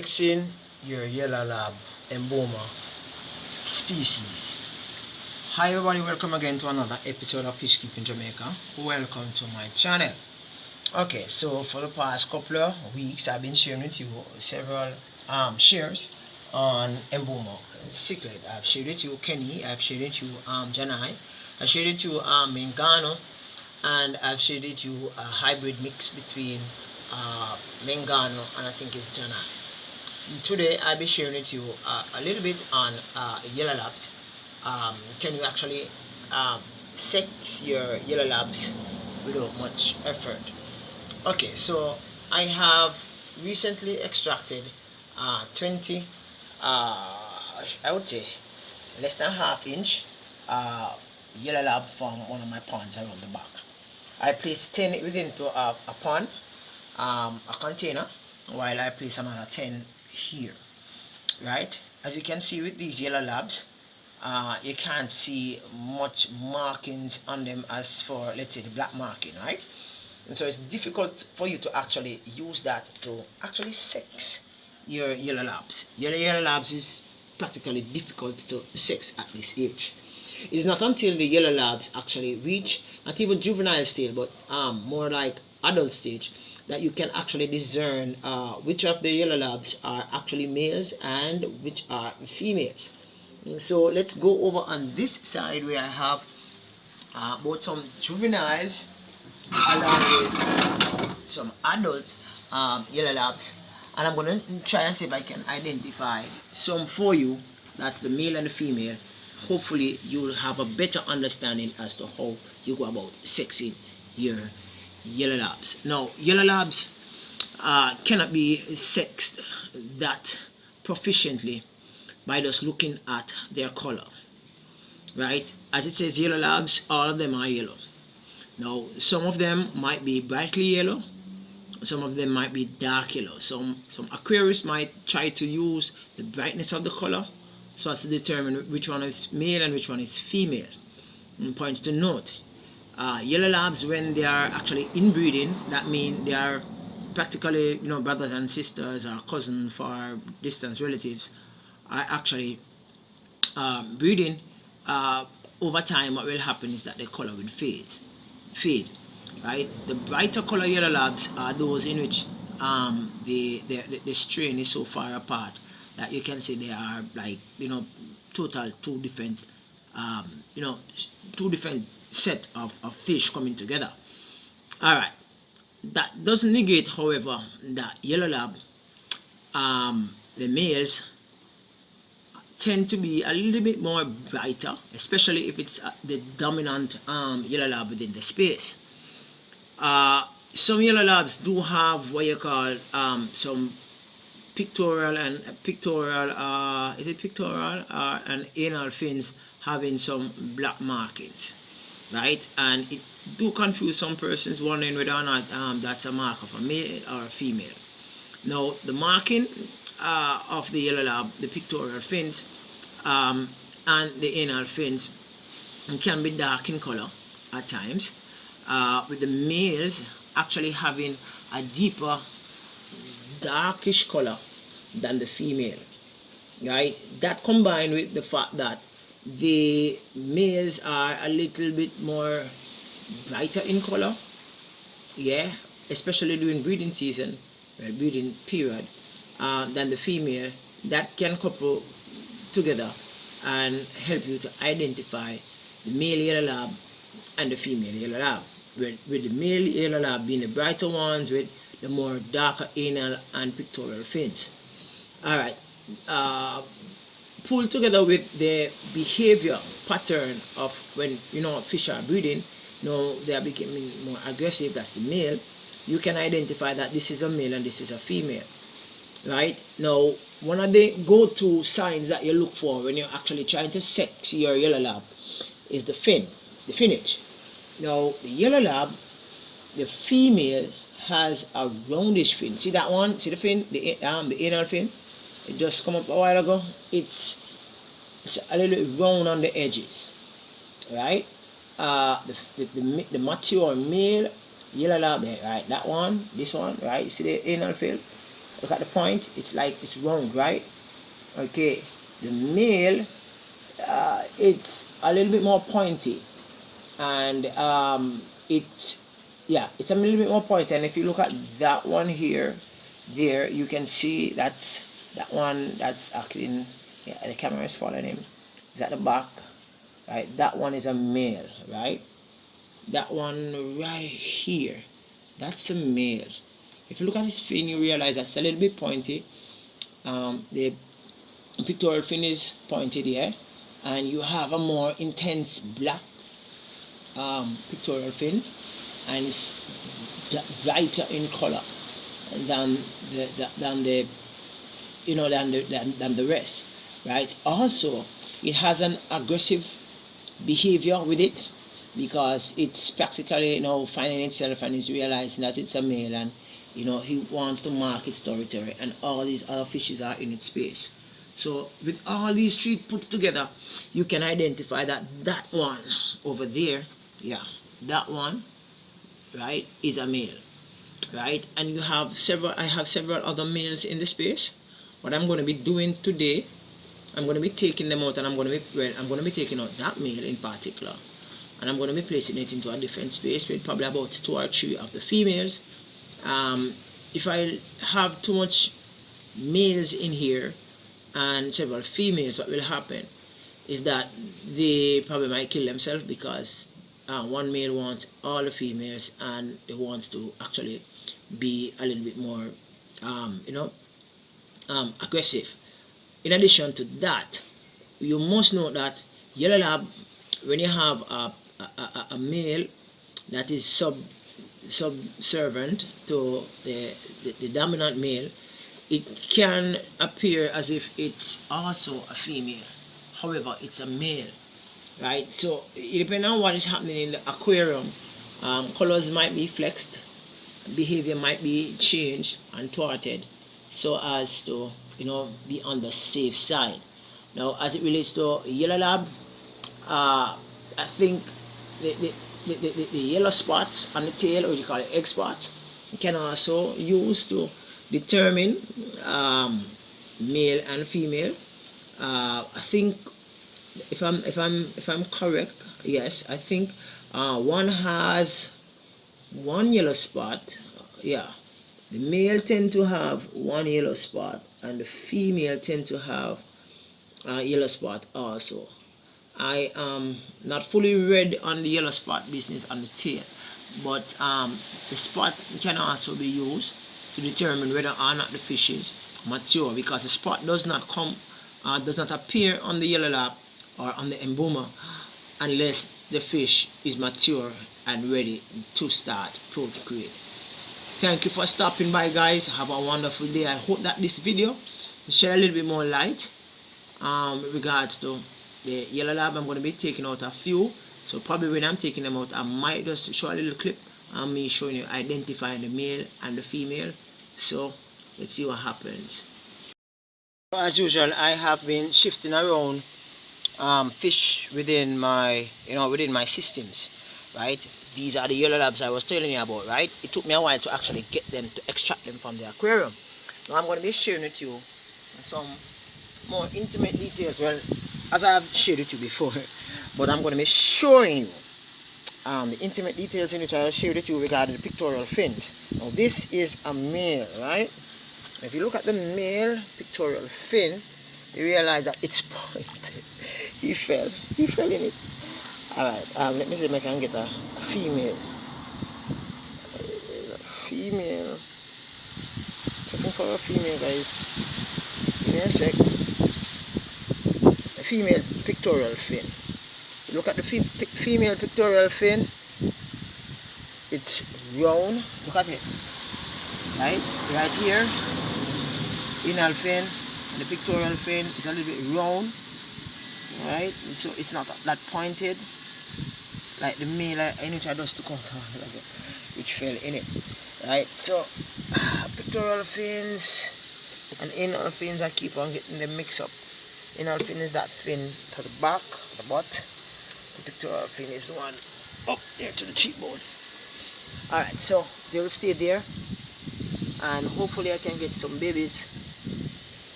Sexing your yellow lab Mbuna species. Hi everybody, welcome again to another episode of Fish Keeping Jamaica. Welcome to my channel. Okay, so for the past couple of weeks I've been sharing with you several shares on Mbuna cichlid. I've shared with you Kenny, I've shared with you Janai, I've shared with you Mengano, and I've shared with you a hybrid mix between Mengano and I think it's Janai. Today I'll be sharing with you a little bit on yellow labs. Can you actually sex your yellow labs without much effort? Okay, so I have recently extracted 20 I would say less than half inch yellow lab from one of my ponds around the back. I placed 10 within a pond, a container, while I place another 10 here. Right, as you can see with these yellow labs, you can't see much markings on them as for, let's say, the black marking, right? And so it's difficult for you to actually use that to actually sex your yellow labs. Yellow labs is practically difficult to sex at this age. It's not until the yellow labs actually reach not even juvenile stage, but more like adult stage, that you can actually discern which of the yellow labs are actually males and which are females. So let's go over on this side where I have both some juveniles along with some adult yellow labs, and I'm going to try and see if I can identify some for you. That's the male and the female. Hopefully you'll have a better understanding as to how you go about sexing your yellow labs. Now, yellow labs cannot be sexed that proficiently by just looking at their color, right? As it says yellow labs, all of them are yellow. Now, some of them might be brightly yellow, some of them might be dark yellow. Some aquarists might try to use the brightness of the color so as to determine which one is male and which one is female. And points to note, yellow labs, when they are actually inbreeding, that means they are practically, brothers and sisters or cousins for distant relatives, are actually breeding. Over time, what will happen is that the color will fade, right? The brighter color yellow labs are those in which the strain is so far apart that you can say they are like, total two different set of fish coming together. All right, that doesn't negate, however, that yellow lab, the males tend to be a little bit more brighter, especially if it's the dominant yellow lab within the space. Some yellow labs do have what you call some pectoral and anal fins having some black markings, right? And it do confuse some persons, wondering whether or not that's a mark of a male or a female. Now, the marking of the yellow lab, the pectoral fins and the anal fins, can be dark in color at times, with the males actually having a deeper darkish color than the female, right? That combined with the fact that the males are a little bit more brighter in color, yeah, especially during breeding season, breeding period, than the female. That can couple together and help you to identify the male yellow lab and the female yellow lab, with the male yellow lab being the brighter ones with the more darker anal and pectoral fins. All right, pulled together with the behavior pattern of when fish are breeding, they are becoming more aggressive. That's the male. You can identify that this is a male and this is a female. Right, now, one of the go-to signs that you look for when you're actually trying to sex your yellow lab is the finnage. Now, the yellow lab, the female has a roundish fin. See that one? See the fin? The anal fin? It just come up a while ago. It's a little bit round on the edges, right? The mature male yellow lab, right? That one, this one, right? You see the anal fin? Look at the point. It's like it's round, right? Okay. The male, it's a little bit more pointy, and it's a little bit more pointy. And if you look at that one here, there you can see that one that's actually the camera is following him. Is at the back, right? That one is a male, right? That one right here, that's a male. If you look at his fin, you realize that's a little bit pointy. The pectoral fin is pointed here, and you have a more intense black pectoral fin, and it's brighter in color than the rest, right? Also, it has an aggressive behavior with it, because it's practically finding itself, and is realizing that it's a male, and he wants to mark its territory, and all these other fishes are in its space. So with all these three put together, you can identify that one over there, that one, right, is a male, right? And I have several other males in the space. What I'm going to be doing today, I'm going to be taking them out, and I'm going to be taking out that male in particular, and I'm going to be placing it into a different space with probably about 2 or 3 of the females. If I have too much males in here and several females, what will happen is that they probably might kill themselves, because one male wants all the females, and they want to actually be a little bit more aggressive. In addition to that, you must know that yellow lab, when you have a male that is subservient to the dominant male, it can appear as if it's also a female. However, it's a male, right? So depending on what is happening in the aquarium, colors might be flexed, behavior might be changed and thwarted, so as to be on the safe side. Now, as it relates to yellow lab, I think the yellow spots on the tail, or you call it egg spots, can also use to determine male and female. I think if I'm correct, yes, I think one has one yellow spot. Yeah, the male tend to have one yellow spot, and the female tend to have a yellow spot also. I am not fully read on the yellow spot business on the tail, but the spot can also be used to determine whether or not the fish is mature, because the spot does not appear on the yellow lab or on the Mbuna unless the fish is mature and ready to start procreate. Thank you for stopping by, guys. Have a wonderful day. I hope that this video share a little bit more light with regards to the yellow lab. I'm going to be taking out a few, so probably when I'm taking them out, I might just show a little clip on me showing you, identifying the male and the female. So let's see what happens. As usual, I have been shifting around fish within my systems, right? These are the yellow labs I was telling you about, right? It took me a while to actually get them, to extract them from the aquarium. Now I'm going to be sharing with you some more intimate details, well, as I have shared with you before, but I'm going to be showing you the intimate details in which I shared with you regarding the pectoral fins. Now this is a male, right? If you look at the male pectoral fin, you realize that it's pointed. He fell in it. Alright, let me see if I can get a female. Female. Checking for a female, guys. Give me a sec. A female pectoral fin. You look at the female pectoral fin. It's round. Look at it. Right here. Inner fin. And the pectoral fin is a little bit round. Right? So it's not that pointed like the male in which I just took out, which fell in it. Right? So pectoral fins and inner fins, I keep on getting them mixed up. Inner fin is that fin to the back, the butt. The pectoral fin is the one up there to the cheekbone. Alright, so they will stay there and hopefully I can get some babies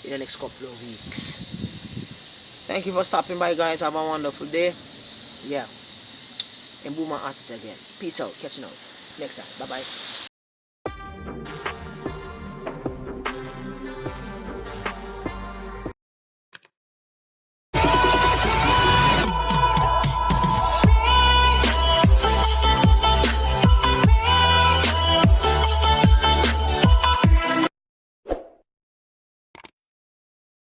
in the next couple of weeks. Thank you for stopping by, guys. Have a wonderful day. Yeah, Mbuna at it again. Peace out. Catch you now next time. Bye bye.